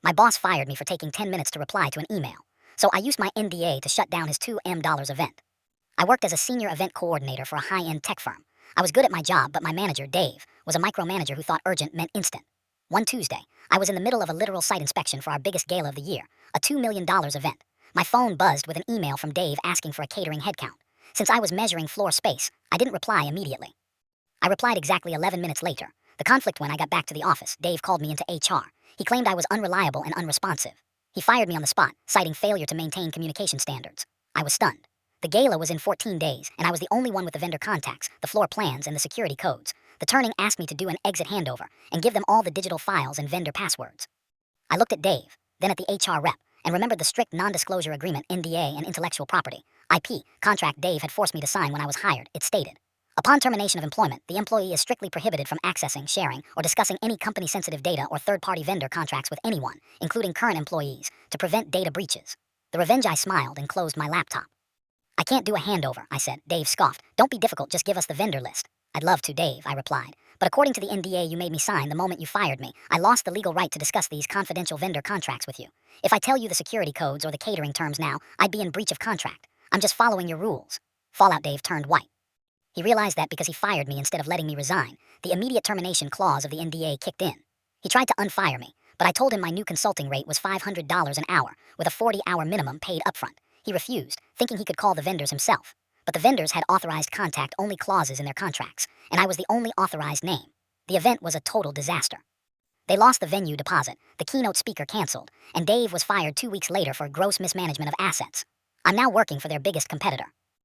My boss fired me for taking 10 minutes to reply to an email, so I used my NDA to shut down his $2 million event. I worked as a senior event coordinator for a high-end tech firm. I was good at my job, but my manager, Dave, was a micromanager who thought urgent meant instant. One Tuesday, I was in the middle of a literal site inspection for our biggest gala of the year, a $2 million event. My phone buzzed with an email from Dave asking for a catering headcount. Since I was measuring floor space, I didn't reply immediately. I replied exactly 11 minutes later. The conflict when I got back to the office, Dave called me into HR. He claimed I was unreliable and unresponsive. He fired me on the spot, citing failure to maintain communication standards. I was stunned. The gala was in 14 days, and I was the only one with the vendor contacts, the floor plans, and the security codes. The turning asked me to do an exit handover and give them all the digital files and vendor passwords. I looked at Dave, then at the HR rep, and remembered the strict non-disclosure agreement, NDA, and intellectual property, IP, contract Dave had forced me to sign when I was hired. It stated, upon termination of employment, the employee is strictly prohibited from accessing, sharing, or discussing any company-sensitive data or third-party vendor contracts with anyone, including current employees, to prevent data breaches. The revenge I smiled and closed my laptop. I can't do a handover, I said. Dave scoffed. Don't be difficult, just give us the vendor list. I'd love to, Dave, I replied. But according to the NDA you made me sign the moment you fired me, I lost the legal right to discuss these confidential vendor contracts with you. If I tell you the security codes or the catering terms now, I'd be in breach of contract. I'm just following your rules. Fallout Dave turned white. He realized that because he fired me instead of letting me resign, the immediate termination clause of the NDA kicked in. He tried to unfire me, but I told him my new consulting rate was $500 an hour, with a 40-hour minimum paid upfront. He refused, thinking he could call the vendors himself. But the vendors had authorized contact-only clauses in their contracts, and I was the only authorized name. The event was a total disaster. They lost the venue deposit, the keynote speaker canceled, and Dave was fired 2 weeks later for gross mismanagement of assets. I'm now working for their biggest competitor.